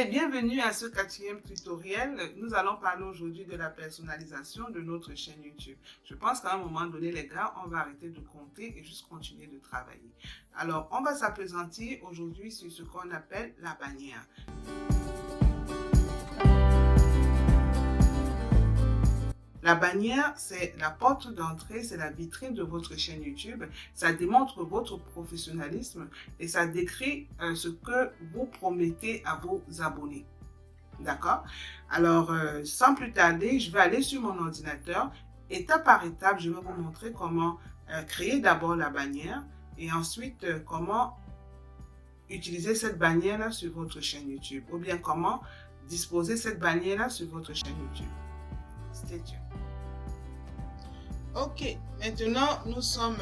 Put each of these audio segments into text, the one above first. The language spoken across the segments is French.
Bienvenue à ce 4e tutoriel. Nous allons parler aujourd'hui de la personnalisation de notre chaîne YouTube. Je pense qu'à un moment donné, les gars, on va arrêter de compter et juste continuer de travailler. Alors, on va s'appesantir aujourd'hui sur ce qu'on appelle la bannière. La bannière, c'est la porte d'entrée, c'est la vitrine de votre chaîne YouTube. Ça démontre votre professionnalisme et ça décrit ce que vous promettez à vos abonnés. D'accord? Alors, sans plus tarder, je vais aller sur mon ordinateur. Étape par étape, je vais vous montrer comment créer d'abord la bannière et ensuite comment utiliser cette bannière-là sur votre chaîne YouTube ou bien comment disposer cette bannière-là sur votre chaîne YouTube. Stay tuned. Ok, maintenant nous sommes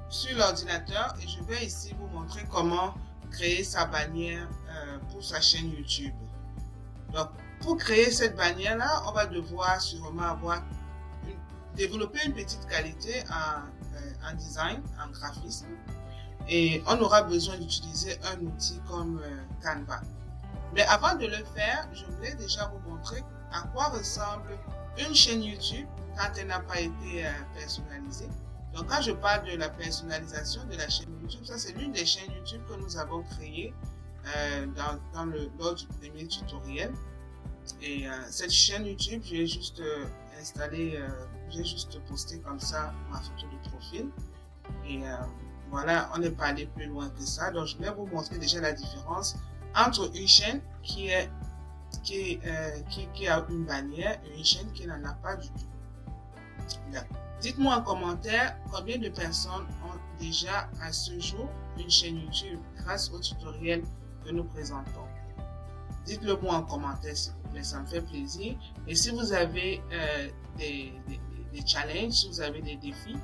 sur l'ordinateur et je vais ici vous montrer comment créer sa bannière pour sa chaîne YouTube. Donc, pour créer cette bannière-là, on va devoir sûrement développer une petite qualité en design, en graphisme. Et on aura besoin d'utiliser un outil comme Canva. Mais avant de le faire, je voulais déjà vous montrer à quoi ressemble une chaîne YouTube quand elle n'a pas été personnalisée. Donc, quand je parle de la personnalisation de la chaîne YouTube, ça c'est l'une des chaînes YouTube que nous avons créées lors du premier tutoriel. Et cette chaîne YouTube, j'ai juste j'ai juste posté comme ça ma photo de profil. Et voilà, on n'est pas allé plus loin que ça. Donc, je vais vous montrer déjà la différence entre une chaîne qui a une bannière et une chaîne qui n'en a pas du tout. Dites-moi en commentaire combien de personnes ont déjà à ce jour une chaîne YouTube grâce au tutoriel que nous présentons. Dites-le moi en commentaire s'il vous plaît, ça me fait plaisir. Et si vous avez des challenges, si vous avez des défis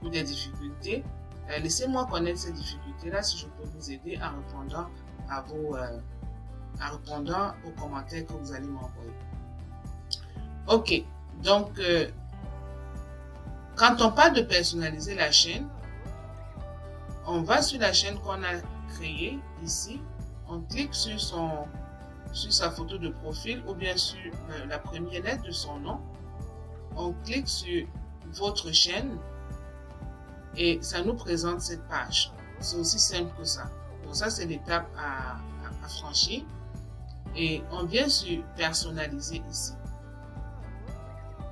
ou des difficultés, laissez-moi connaître ces difficultés-là si je peux vous aider en répondant aux commentaires que vous allez m'envoyer. Ok, donc quand on parle de personnaliser la chaîne, on va sur la chaîne qu'on a créée ici, on clique sur sa photo de profil ou bien sur la première lettre de son nom, on clique sur votre chaîne et ça nous présente cette page. C'est aussi simple que ça. Donc ça c'est l'étape à franchir et on vient sur personnaliser ici.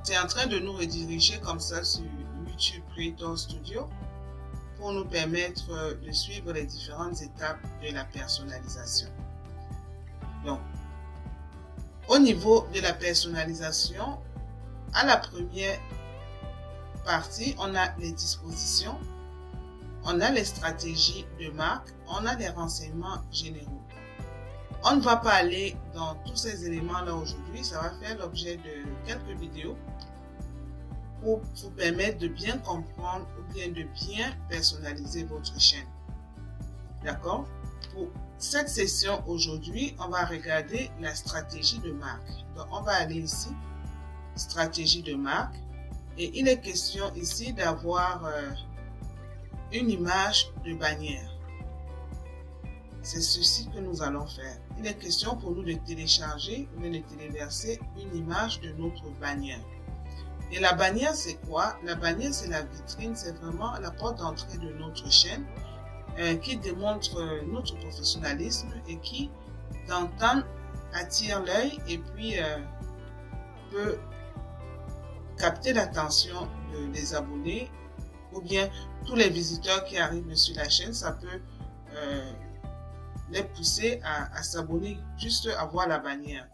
C'est en train de nous rediriger comme ça sur YouTube Creator Studio pour nous permettre de suivre les différentes étapes de la personnalisation. Donc, au niveau de la personnalisation, à la première partie, on a les dispositions, on a les stratégies de marque, on a les renseignements généraux. On ne va pas aller dans tous ces éléments-là aujourd'hui, ça va faire l'objet de quelques vidéos pour vous permettre de bien comprendre ou bien de bien personnaliser votre chaîne. D'accord? Pour cette session aujourd'hui, on va regarder la stratégie de marque. Donc, on va aller ici, stratégie de marque, et il est question ici d'avoir une image de bannière. C'est ceci que nous allons faire. Il est question pour nous de télécharger ou de téléverser une image de notre bannière. Et la bannière, c'est quoi? La bannière, c'est la vitrine, c'est vraiment la porte d'entrée de notre chaîne qui démontre notre professionnalisme et qui, dans le temps, attire l'œil et puis peut capter l'attention des abonnés ou bien tous les visiteurs qui arrivent sur la chaîne. Ça peut les pousser à s'abonner, juste à voir la bannière.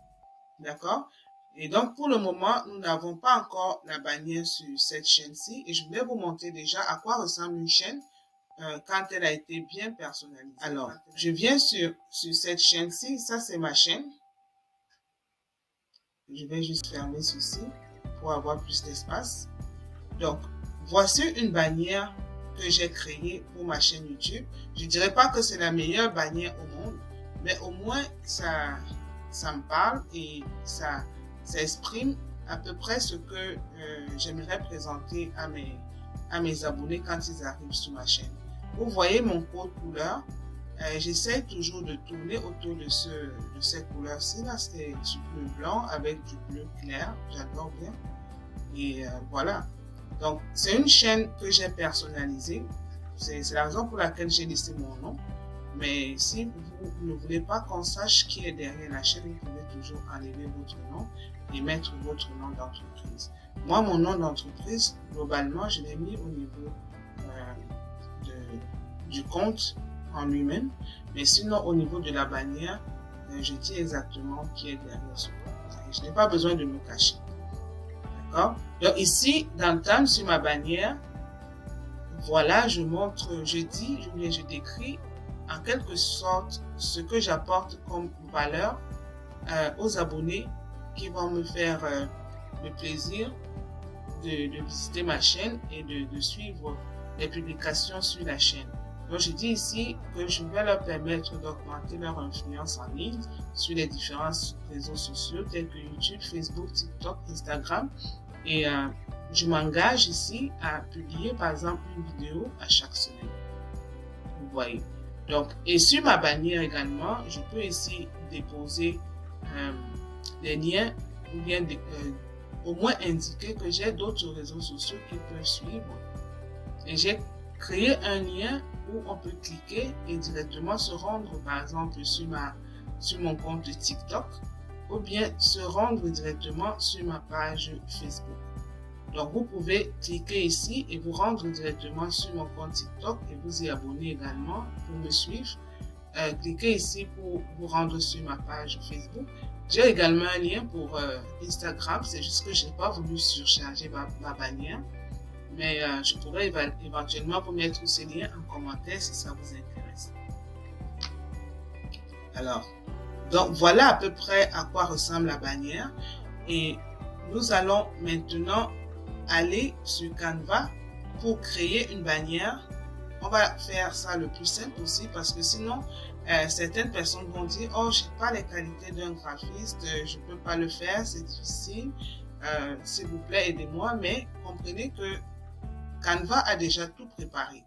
D'accord? Et donc, pour le moment, nous n'avons pas encore la bannière sur cette chaîne-ci. Et je voulais vous montrer déjà à quoi ressemble une chaîne quand elle a été bien personnalisée. Alors, je viens sur cette chaîne-ci. Ça, c'est ma chaîne. Je vais juste fermer ceci pour avoir plus d'espace. Donc, voici une bannière que j'ai créée pour ma chaîne YouTube. Je ne dirais pas que c'est la meilleure bannière au monde, mais au moins, ça me parle et ça exprime à peu près ce que j'aimerais présenter à mes abonnés quand ils arrivent sur ma chaîne. Vous voyez mon code couleur. j'essaie toujours de tourner autour de ces couleurs-ci. Là, c'est du bleu blanc avec du bleu clair. J'adore bien. Et voilà. Donc, c'est une chaîne que j'ai personnalisée. C'est la raison pour laquelle j'ai laissé mon nom. Mais si vous ne voulez pas qu'on sache qui est derrière la chaîne, vous pouvez toujours enlever votre nom et mettre votre nom d'entreprise. Moi, mon nom d'entreprise, globalement, je l'ai mis au niveau du compte en lui-même. Mais sinon, au niveau de la bannière, je dis exactement qui est derrière ce compte. Je n'ai pas besoin de me cacher. D'accord? Donc ici, dans le thème, sur ma bannière, voilà, je montre, je décris en quelque sorte ce que j'apporte comme valeur aux abonnés qui vont me faire le plaisir de visiter ma chaîne et de suivre les publications sur la chaîne. Donc je dis ici que je vais leur permettre d'augmenter leur influence en ligne sur les différents réseaux sociaux tels que YouTube, Facebook, TikTok, Instagram. Et je m'engage ici à publier par exemple une vidéo à chaque semaine. Vous voyez. Donc, et sur ma bannière également, je peux ici déposer des liens ou bien au moins indiquer que j'ai d'autres réseaux sociaux qui peuvent suivre. Et j'ai créé un lien où on peut cliquer et directement se rendre par exemple sur mon compte TikTok ou bien se rendre directement sur ma page Facebook. Donc, vous pouvez cliquer ici et vous rendre directement sur mon compte TikTok et vous y abonner également pour me suivre. Cliquez ici pour vous rendre sur ma page Facebook. J'ai également un lien pour Instagram. C'est juste que je n'ai pas voulu surcharger ma bannière. Mais je pourrais éventuellement vous mettre ces liens en commentaire si ça vous intéresse. Alors, donc voilà à peu près à quoi ressemble la bannière. Et nous allons maintenant aller sur Canva pour créer une bannière. On va faire ça le plus simple possible parce que sinon, certaines personnes vont dire « Oh, je n'ai pas les qualités d'un graphiste, je ne peux pas le faire, c'est difficile, s'il vous plaît, aidez-moi. » Mais comprenez que Canva a déjà tout préparé,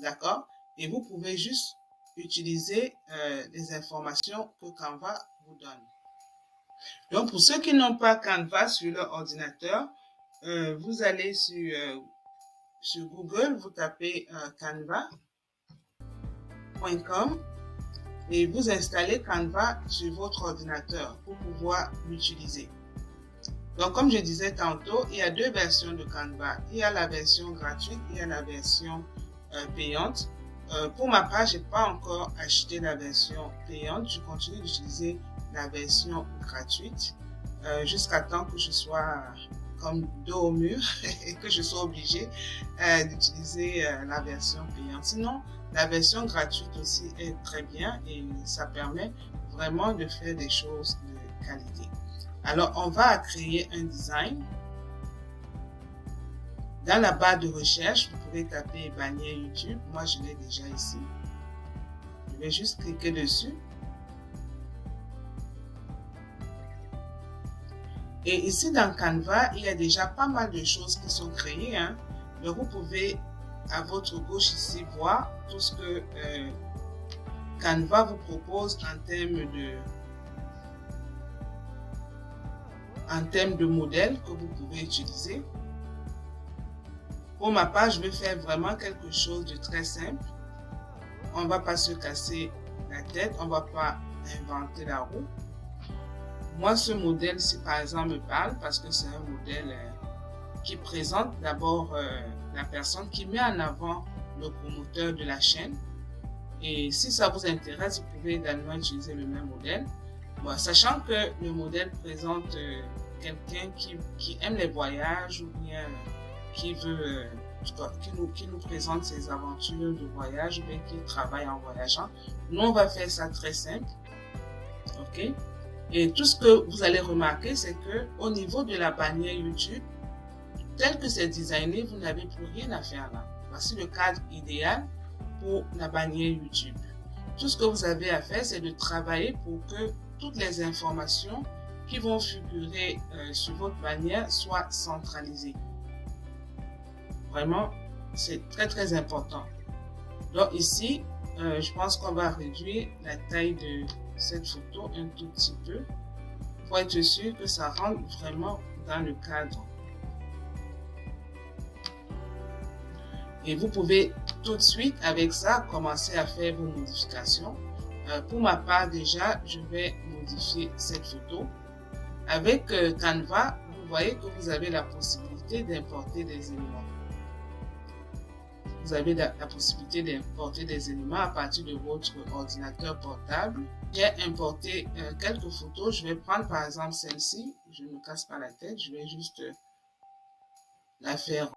d'accord? Et vous pouvez juste utiliser les informations que Canva vous donne. Donc, pour ceux qui n'ont pas Canva sur leur ordinateur, vous allez sur Google, vous tapez canva.com et vous installez Canva sur votre ordinateur pour pouvoir l'utiliser. Donc, comme je disais tantôt, il y a deux versions de Canva. Il y a la version gratuite, il y a la version payante. Pour ma part, je n'ai pas encore acheté la version payante. Je continue d'utiliser la version gratuite jusqu'à temps que je sois comme dos au mur et que je sois obligée d'utiliser la version payante. Sinon, la version gratuite aussi est très bien et ça permet vraiment de faire des choses de qualité. Alors, on va créer un design. Dans la barre de recherche, vous pouvez taper bannière YouTube. Moi, je l'ai déjà ici. Je vais juste cliquer dessus. Et ici, dans Canva, il y a déjà pas mal de choses qui sont créées. Donc, vous pouvez, à votre gauche ici, voir tout ce que Canva vous propose en termes de modèles que vous pouvez utiliser. Pour ma part, je vais faire vraiment quelque chose de très simple. On ne va pas se casser la tête, on ne va pas inventer la roue. Moi, ce modèle-ci, par exemple, me parle parce que c'est un modèle qui présente d'abord la personne, qui met en avant le promoteur de la chaîne. Et si ça vous intéresse, vous pouvez également utiliser le même modèle. Bon, sachant que le modèle présente quelqu'un qui aime les voyages ou bien qui nous présente ses aventures de voyage ou bien qui travaille en voyageant. Nous, on va faire ça très simple. OK? Et tout ce que vous allez remarquer, c'est que au niveau de la bannière YouTube, tel que c'est designé, vous n'avez plus rien à faire là. Voici le cadre idéal pour la bannière YouTube. Tout ce que vous avez à faire, c'est de travailler pour que toutes les informations qui vont figurer sur votre bannière soient centralisées. Vraiment, c'est très très important. Donc ici, je pense qu'on va réduire la taille de cette photo un tout petit peu pour être sûr que ça rentre vraiment dans le cadre. Et vous pouvez tout de suite avec ça commencer à faire vos modifications. Pour ma part déjà, je vais modifier cette photo. Avec Canva, vous voyez que vous avez la possibilité d'importer des éléments. Vous avez la possibilité d'importer des éléments à partir de votre ordinateur portable. J'ai importé quelques photos. Je vais prendre par exemple celle-ci. Je ne me casse pas la tête. Je vais juste la faire.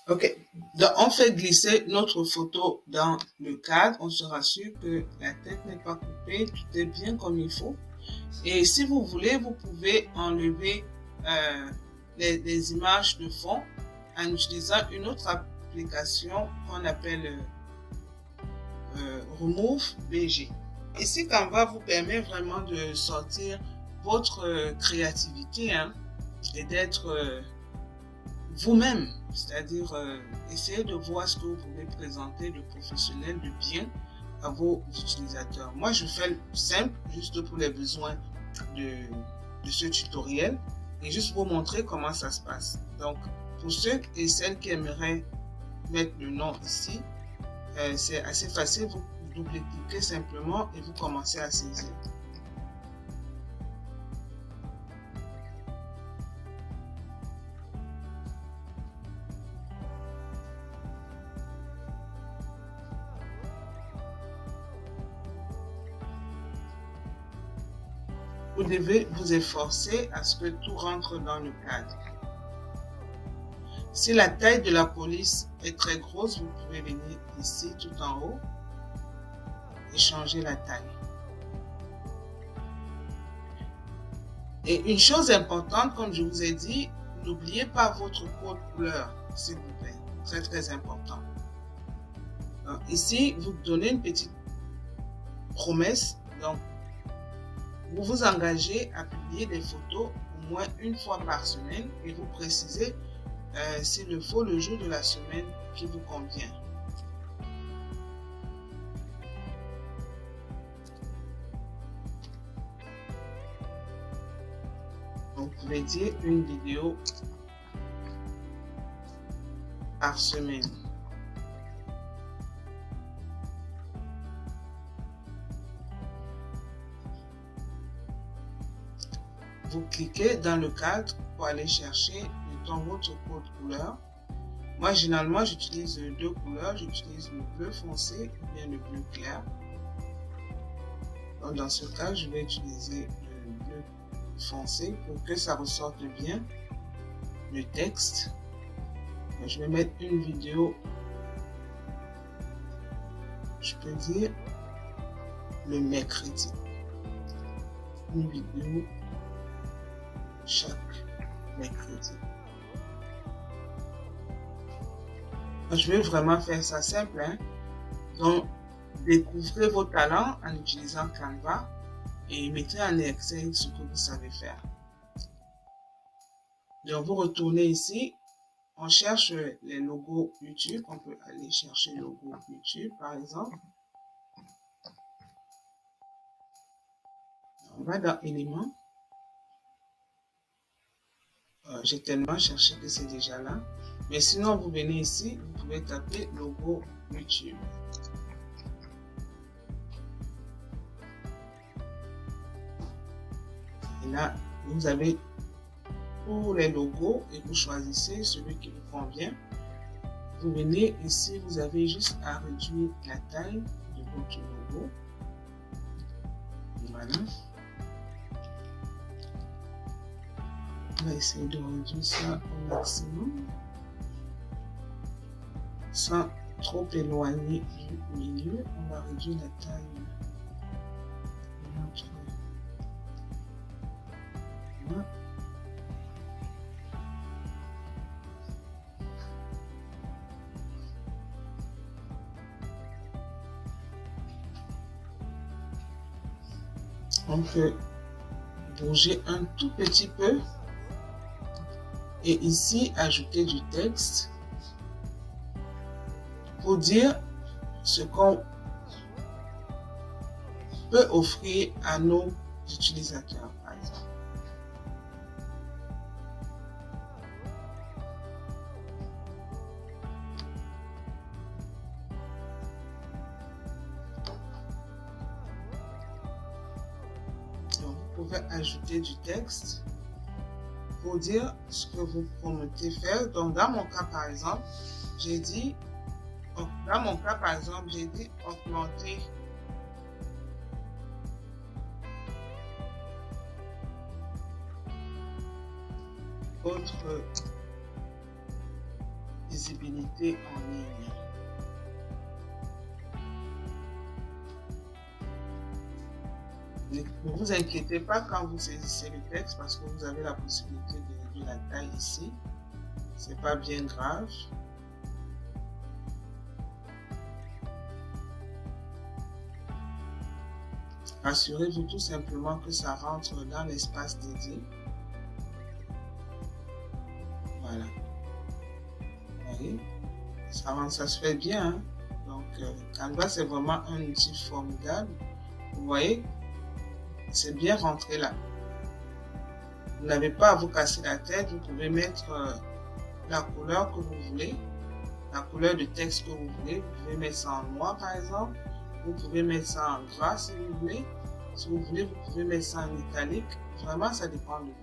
Ok, donc on fait glisser notre photo dans le cadre, on se rassure que la tête n'est pas coupée, tout est bien comme il faut. Et si vous voulez, vous pouvez enlever les images de fond en utilisant une autre application qu'on appelle Remove BG. Ici, Canva vous permet vraiment de sortir votre créativité et d'être vous-même, c'est-à-dire essayer de voir ce que vous pouvez présenter de professionnel, de bien à vos utilisateurs. Moi, je fais simple, juste pour les besoins de ce tutoriel et juste vous montrer comment ça se passe. Donc, pour ceux et celles qui aimeraient mettre le nom ici, c'est assez facile, vous double-cliquez simplement et vous commencez à saisir. Vous devez vous efforcer à ce que tout rentre dans le cadre. Si la taille de la police est très grosse, vous pouvez venir ici tout en haut et changer la taille. Et une chose importante, comme je vous ai dit, n'oubliez pas votre code couleur, s'il vous plaît. Très très important. Donc, ici, vous donnez une petite promesse. Donc, vous vous engagez à publier des photos au moins une fois par semaine et vous précisez s'il le faut le jour de la semaine qui vous convient. Donc, vous pouvez dire une vidéo par semaine. Vous cliquez dans le cadre pour aller chercher dans votre code couleur. Moi, généralement, j'utilise deux couleurs. J'utilise le bleu foncé ou bien le bleu clair. Donc, dans ce cas, je vais utiliser le bleu foncé pour que ça ressorte bien le texte. Donc, je vais mettre une vidéo, je peux dire le mercredi. Une vidéo chaque mercredi. Je vais vraiment faire ça simple. Donc, découvrez vos talents en utilisant Canva et mettez en Excel ce que vous savez faire. Donc, vous retournez ici. On cherche les logos YouTube. On peut aller chercher le logo YouTube, par exemple. On va dans Éléments. J'ai tellement cherché que c'est déjà là. Mais sinon, vous venez ici, vous pouvez taper logo YouTube. Et là, vous avez tous les logos et vous choisissez celui qui vous convient. Vous venez ici, vous avez juste à réduire la taille de votre logo. Voilà. On va essayer de réduire ça au maximum sans trop éloigner du milieu. On va réduire la taille de notre voilà. On peut bouger un tout petit peu. Et ici, ajouter du texte pour dire ce qu'on peut offrir à nos utilisateurs, par exemple. Donc, vous pouvez ajouter du texte pour dire ce que vous promettez faire. Donc, dans mon cas, par exemple, j'ai dit augmenter votre visibilité en ligne. Ne vous inquiétez pas quand vous saisissez le texte parce que vous avez la possibilité de réduire la taille ici. C'est pas bien grave. Rassurez-vous tout simplement que ça rentre dans l'espace dédié. Voilà. Vous voyez, ça se fait bien. Hein? Donc, Canva, c'est vraiment un outil formidable. Vous voyez, c'est bien rentré là. Vous n'avez pas à vous casser la tête. Vous pouvez mettre la couleur que vous voulez, la couleur de texte que vous voulez. Vous pouvez mettre ça en noir, par exemple. Vous pouvez mettre ça en gras si vous voulez. Si vous voulez, vous pouvez mettre ça en italique. Vraiment, ça dépend de vous.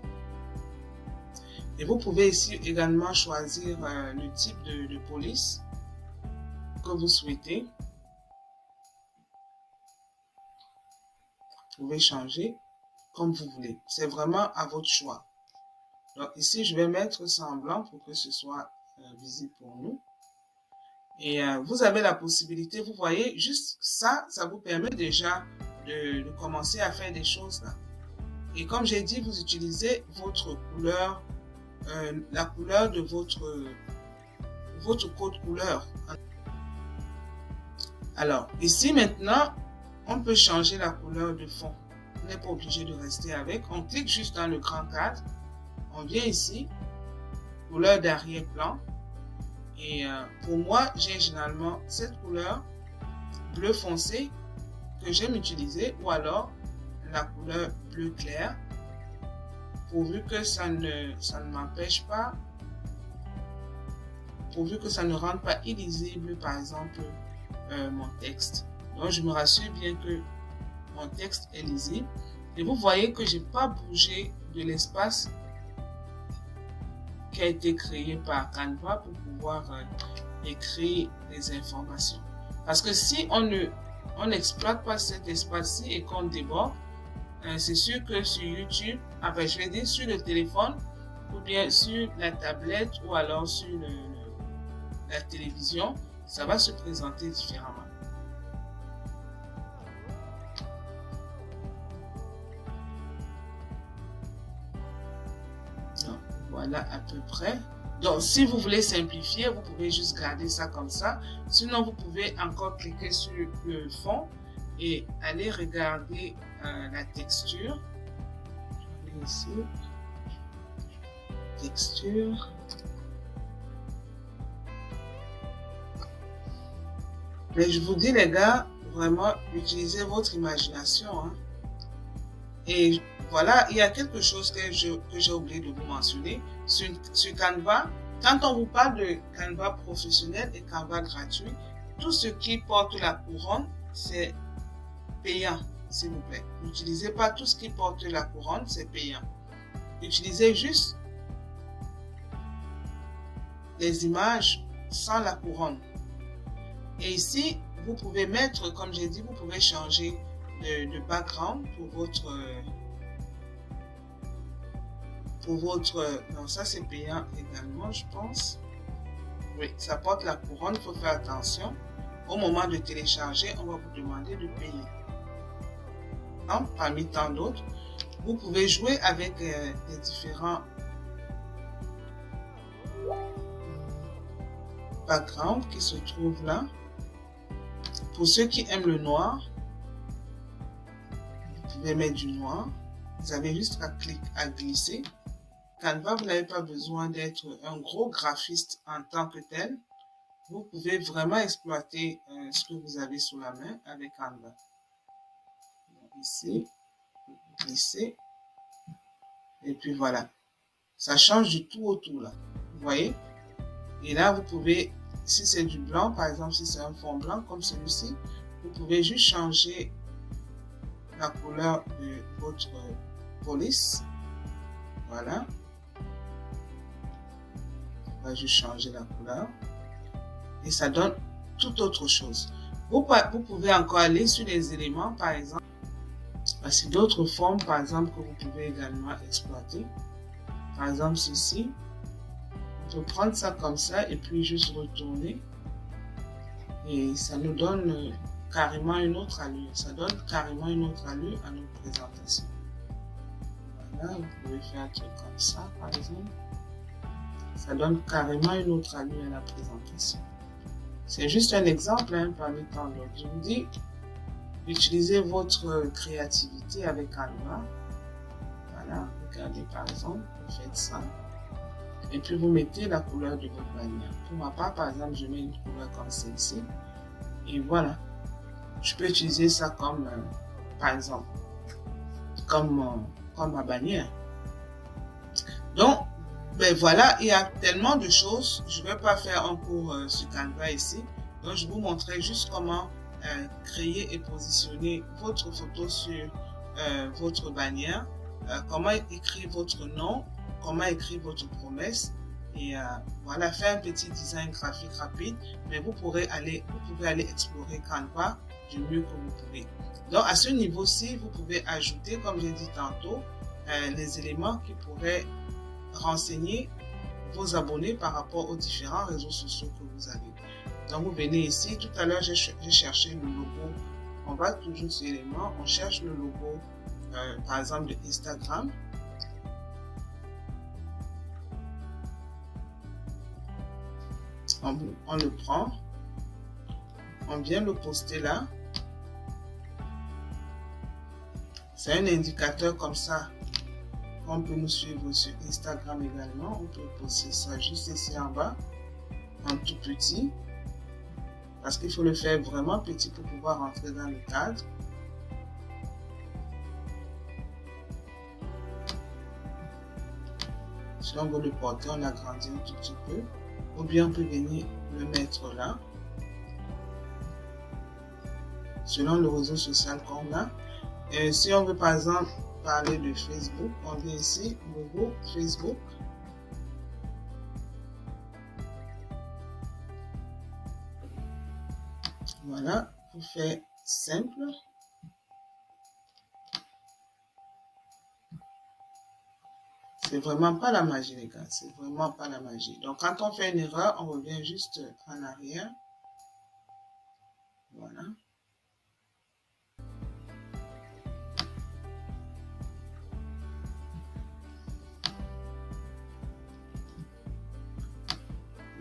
Et vous pouvez ici également choisir le type de police que vous souhaitez. Vous pouvez changer comme vous voulez. C'est vraiment à votre choix. Donc ici, je vais mettre ça en blanc pour que ce soit visible pour nous. Et vous avez la possibilité, vous voyez, juste ça, ça vous permet déjà de commencer à faire des choses là. Et comme j'ai dit, vous utilisez votre couleur, la couleur de votre code couleur. Alors, ici maintenant, on peut changer la couleur de fond. On n'est pas obligé de rester avec. On clique juste dans le grand cadre. On vient ici, couleur d'arrière-plan. Et pour moi, j'ai généralement cette couleur bleu foncé que j'aime utiliser ou alors la couleur bleu clair pourvu que ça ne m'empêche pas, pourvu que ça ne rende pas illisible par exemple mon texte. Donc je me rassure bien que mon texte est lisible et vous voyez que j'ai pas bougé de l'espace qui a été créé par Canva pour pouvoir écrire des informations. Parce que si on n'exploite pas cet espace-ci et qu'on déborde, c'est sûr que sur YouTube, enfin je vais dire sur le téléphone, ou bien sur la tablette, ou alors sur la télévision, ça va se présenter différemment. Donc, voilà à peu près. Donc, si vous voulez simplifier, vous pouvez juste garder ça comme ça. Sinon, vous pouvez encore cliquer sur le fond et aller regarder la texture. Je vais ici. Texture. Mais je vous dis, les gars, vraiment, utilisez votre imagination. Hein. Et voilà, il y a quelque chose que j'ai oublié de vous mentionner. Sur Canva, quand on vous parle de Canva professionnel et Canva gratuit, tout ce qui porte la couronne, c'est payant, s'il vous plaît. N'utilisez pas tout ce qui porte la couronne, c'est payant. Utilisez juste les images sans la couronne. Et ici, vous pouvez mettre, comme j'ai dit, vous pouvez changer de background pour votre, non, ça c'est payant également, je pense. Oui, ça porte la couronne, il faut faire attention. Au moment de télécharger, on va vous demander de payer. Donc, parmi tant d'autres, vous pouvez jouer avec les différents backgrounds qui se trouvent là. Pour ceux qui aiment le noir, vous pouvez mettre du noir. Vous avez juste à glisser. Canva, vous n'avez pas besoin d'être un gros graphiste en tant que tel. Vous pouvez vraiment exploiter ce que vous avez sous la main avec Canva. Donc, ici, vous glissez. Et puis voilà. Ça change du tout au tout là. Vous voyez? Et là, vous pouvez, si c'est du blanc, par exemple, si c'est un fond blanc comme celui-ci, vous pouvez juste changer la couleur de votre police. Voilà. On va juste changer la couleur. Et ça donne tout autre chose. Vous pouvez encore aller sur les éléments, par exemple. C'est d'autres formes, par exemple, que vous pouvez également exploiter. Par exemple, ceci. On peut prendre ça comme ça et puis juste retourner. Et ça nous donne carrément une autre allure. Ça donne carrément une autre allure à notre présentation. Voilà, vous pouvez faire un truc comme ça, par exemple. Ça donne carrément une autre allure à la présentation. C'est juste un exemple hein, parmi tant d'autres. Je vous dis, utilisez votre créativité avec Canva. Voilà, regardez par exemple, vous faites ça. Et puis vous mettez la couleur de votre bannière. Pour ma part, par exemple, je mets une couleur comme celle-ci. Et voilà. Je peux utiliser ça comme, par exemple, comme ma bannière. Donc, ben voilà, il y a tellement de choses. Je ne vais pas faire un cours sur Canva ici. Donc, je vous montrerai juste comment créer et positionner votre photo sur votre bannière. Comment écrire votre nom, comment écrire votre promesse. Et voilà, faire un petit design graphique rapide. Mais vous pouvez aller explorer Canva du mieux que vous pouvez. Donc, à ce niveau-ci, vous pouvez ajouter, comme j'ai dit tantôt, les éléments qui pourraient renseigner vos abonnés par rapport aux différents réseaux sociaux que vous avez. Donc, vous venez ici. Tout à l'heure, j'ai cherché le logo. On va toujours sur éléments. On cherche le logo, par exemple, de Instagram. On le prend. On vient le poster là. C'est un indicateur comme ça. On peut nous suivre sur Instagram également. On peut poster ça juste ici en bas, en tout petit. Parce qu'il faut le faire vraiment petit pour pouvoir rentrer dans le cadre. Si on veut le porter, on agrandit un tout petit peu. Ou bien on peut venir le mettre là. Selon le réseau social qu'on a. Et si on veut par exemple parler de Facebook, on vient ici, logo Facebook. Voilà, pour faire simple. C'est vraiment pas la magie, les gars. C'est vraiment pas la magie. Donc, quand on fait une erreur, on revient juste en arrière. Voilà.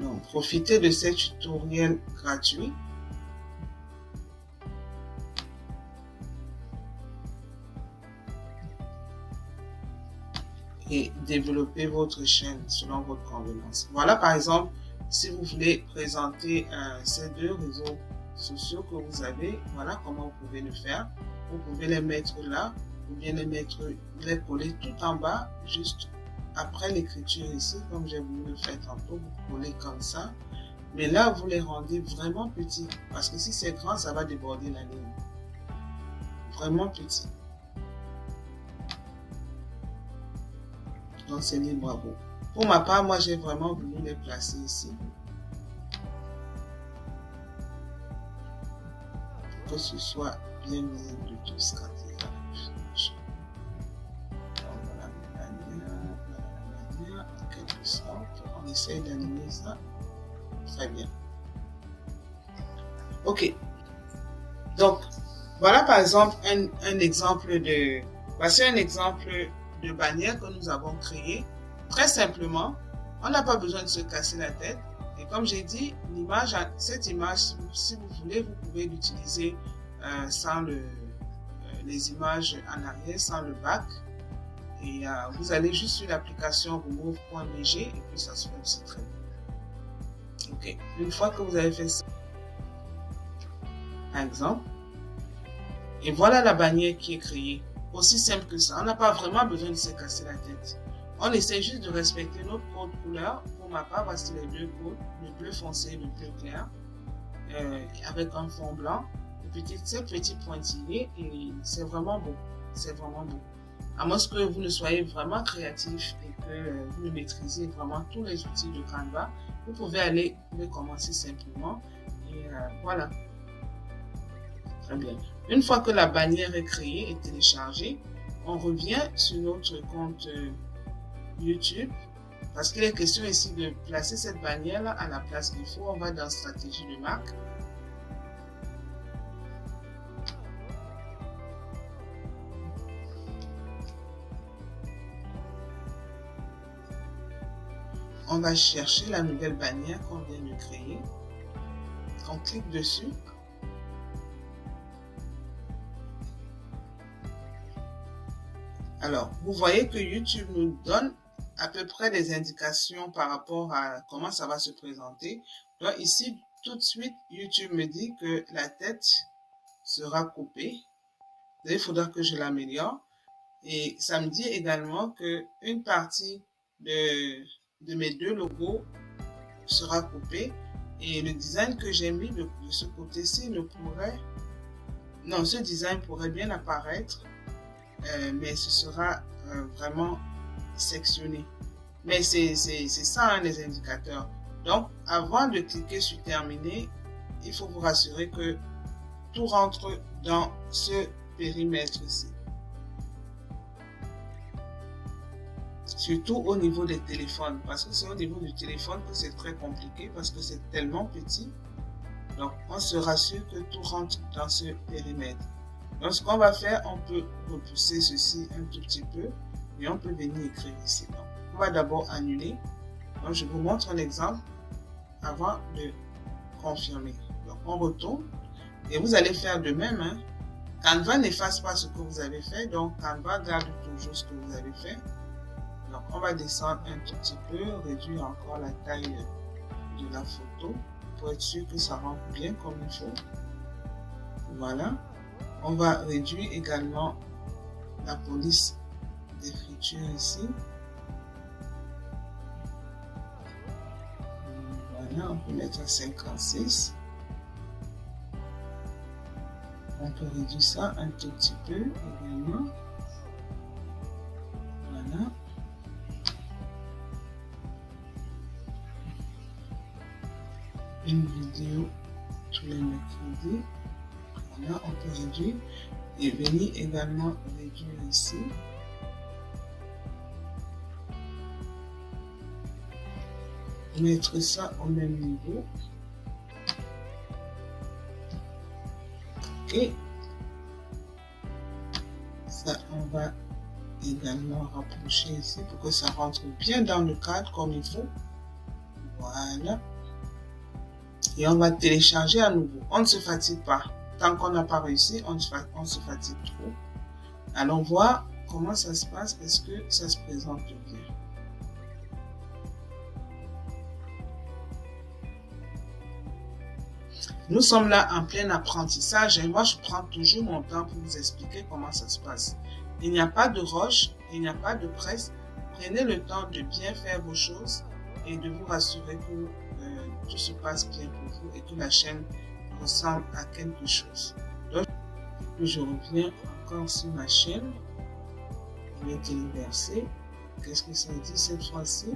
Donc, profitez de ces tutoriels gratuits. Et développer votre chaîne selon votre convenance. Voilà, par exemple, si vous voulez présenter ces deux réseaux sociaux que vous avez, voilà comment vous pouvez le faire. Vous pouvez les mettre là, ou bien les coller tout en bas, juste après l'écriture ici, comme j'ai voulu le faire tantôt, vous collez comme ça. Mais là, vous les rendez vraiment petits, parce que si c'est grand, ça va déborder la ligne. Vraiment petit. Donc, c'est libre à vous. Pour ma part, moi, j'ai vraiment voulu les placer ici. Pour que ce soit bien visible de tous quand il arrive. Donc, voilà la manière, en quelque sorte. On essaye d'aligner ça. Très bien. Ok. Donc, voilà par exemple un exemple de... Voici un exemple de bannière que nous avons créé. Très simplement, on n'a pas besoin de se casser la tête. Et comme j'ai dit, l'image, cette image, si vous voulez, vous pouvez l'utiliser sans les images en arrière, sans le bac. Et vous allez juste sur l'application remove.bg et puis ça se fait aussi très bien. Ok, une fois que vous avez fait ça, par exemple, et voilà la bannière qui est créée. Aussi simple que ça. On n'a pas vraiment besoin de se casser la tête. On essaie juste de respecter notre code couleur. Pour ma part, voici les deux codes, le bleu foncé et le bleu clair, avec un fond blanc. Ces petits pointillés, et c'est vraiment beau. C'est vraiment beau. À moins que vous ne soyez vraiment créatif et que vous ne maîtrisez vraiment tous les outils de Canva, vous pouvez aller, commencer simplement. Et voilà. Très bien. Une fois que la bannière est créée et téléchargée, on revient sur notre compte YouTube parce qu'il est question ici de placer cette bannière à la place qu'il faut. On va dans stratégie de marque. On va chercher la nouvelle bannière qu'on vient de créer. On clique dessus. Alors, vous voyez que YouTube nous donne à peu près des indications par rapport à comment ça va se présenter. Donc ici, tout de suite, YouTube me dit que la tête sera coupée. Il faudra que je l'améliore. Et ça me dit également qu'une partie de mes deux logos sera coupée. Et le design que j'ai mis de ce côté-ci ne pourrait... Non, ce design pourrait bien apparaître, mais ce sera vraiment sectionné. Mais c'est ça, hein, les indicateurs. Donc, avant de cliquer sur terminer, il faut vous rassurer que tout rentre dans ce périmètre-ci. Surtout au niveau des téléphones, parce que c'est au niveau du téléphone que c'est très compliqué, parce que c'est tellement petit. Donc, on se rassure que tout rentre dans ce périmètre. Donc, ce qu'on va faire, on peut repousser ceci un tout petit peu, et on peut venir écrire ici. Donc, on va d'abord annuler. Donc, je vous montre un exemple avant de confirmer. Donc, on retourne, et vous allez faire de même, hein. Canva n'efface pas ce que vous avez fait, donc Canva garde toujours ce que vous avez fait. Donc, on va descendre un tout petit peu, réduire encore la taille de la photo pour être sûr que ça rentre bien comme il faut. Voilà. On va réduire également la police d'écriture ici. Voilà, on peut mettre à 56. On peut réduire ça un tout petit peu également. Voilà. Une vidéo tous les mercredis. Voilà, on peut réduire et venir également réduire ici. Mettre ça au même niveau. Et ça, on va également rapprocher ici pour que ça rentre bien dans le cadre comme il faut. Voilà. Et on va télécharger à nouveau. On ne se fatigue pas. Tant qu'on n'a pas réussi, on se fatigue trop. Allons voir comment ça se passe. Est-ce que ça se présente bien? Nous sommes là en plein apprentissage et moi je prends toujours mon temps pour vous expliquer comment ça se passe. Il n'y a pas de rush, il n'y a pas de presse. Prenez le temps de bien faire vos choses et de vous rassurer que tout se passe bien pour vous et que la chaîne ressemble à quelque chose. Donc, je reviens encore sur ma chaîne. Je vais téléverser. Qu'est-ce que ça dit cette fois-ci?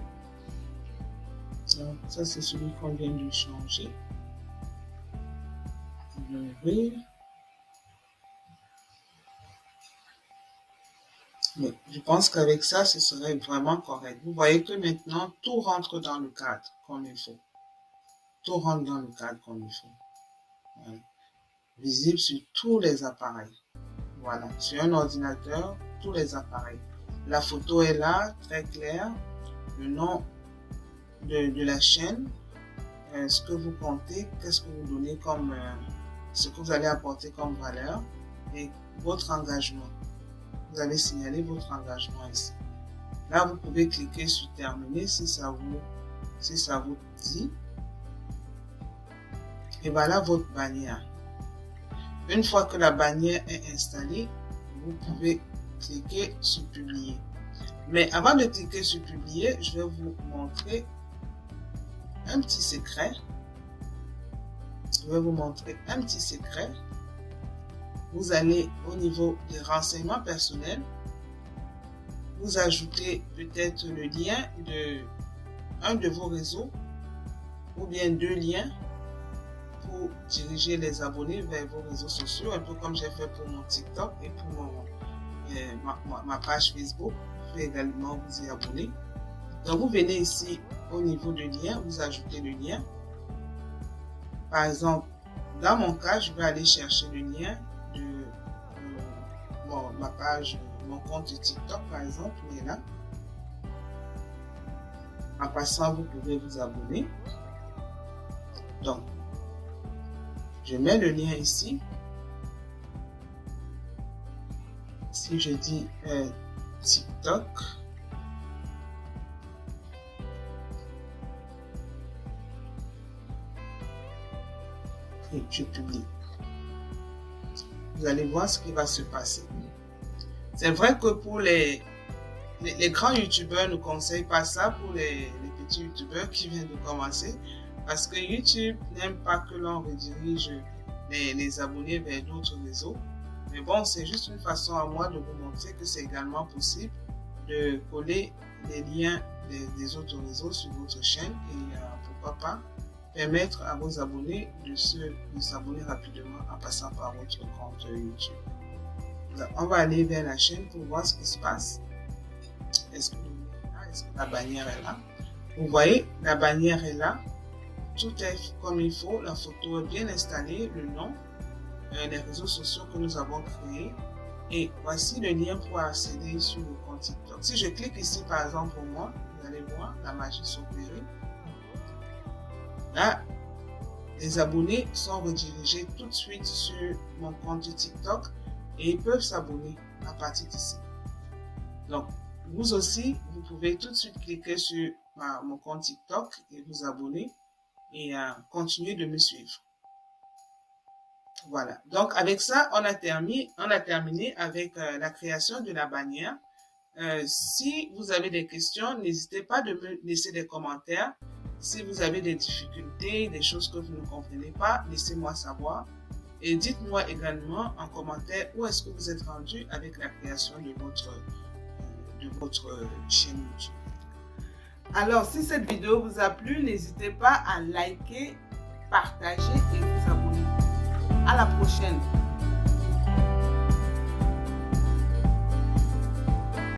Ça, c'est celui qu'on vient de changer. Je vais ouvrir. Mais je pense qu'avec ça, ce serait vraiment correct. Vous voyez que maintenant, tout rentre dans le cadre comme il faut. Tout rentre dans le cadre comme il faut. Voilà. Visible sur tous les appareils. Voilà, sur un ordinateur, tous les appareils. La photo est là, très claire. Le nom de la chaîne, ce que vous comptez, qu'est-ce que vous donnez comme, ce que vous allez apporter comme valeur et votre engagement. vous avez signalé votre engagement ici. Là, vous pouvez cliquer sur terminer si ça vous dit. Et voilà votre bannière. Une fois que la bannière est installée, vous pouvez cliquer sur publier. Mais avant de cliquer sur publier, je vais vous montrer un petit secret. Je vais vous montrer un petit secret. Vous allez au niveau des renseignements personnels, vous ajoutez peut-être le lien de un de vos réseaux ou bien 2 liens pour diriger les abonnés vers vos réseaux sociaux, un peu comme j'ai fait pour mon TikTok et pour ma page Facebook. Vous pouvez également vous y abonner. Donc vous venez ici au niveau de lien, vous ajoutez le lien. Par exemple, dans mon cas, je vais aller chercher le lien de ma page, mon compte TikTok par exemple, il est là. En passant, vous pouvez vous abonner. Donc, je mets le lien ici. Si je dis TikTok, et je publie. Vous allez voir ce qui va se passer. C'est vrai que pour les grands youtubeurs ne conseillent pas ça pour les petits youtubeurs qui viennent de commencer, parce que YouTube n'aime pas que l'on redirige les abonnés vers d'autres réseaux. Mais bon, c'est juste une façon à moi de vous montrer que c'est également possible de coller les liens des autres réseaux sur votre chaîne et pourquoi pas permettre à vos abonnés de s'abonner rapidement en passant par votre compte YouTube. Donc, on va aller vers la chaîne pour voir ce qui se passe. Est-ce que la bannière est là? Vous voyez, la bannière est là. Tout est comme il faut. La photo est bien installée, le nom, les réseaux sociaux que nous avons créés. Et voici le lien pour accéder sur le compte TikTok. Si je clique ici, par exemple, pour moi, vous allez voir la magie s'opérer. Là, les abonnés sont redirigés tout de suite sur mon compte TikTok et ils peuvent s'abonner à partir d'ici. Donc, vous aussi, vous pouvez tout de suite cliquer sur mon compte TikTok et vous abonner et continuer de me suivre. Voilà. Donc, avec ça, on a terminé avec la création de la bannière. Si vous avez des questions, n'hésitez pas de me laisser des commentaires. Si vous avez des difficultés, des choses que vous ne comprenez pas, laissez-moi savoir. Et dites-moi également en commentaire où est-ce que vous êtes rendu avec la création de votre chaîne YouTube. Alors, si cette vidéo vous a plu, n'hésitez pas à liker, partager et vous abonner. À la prochaine.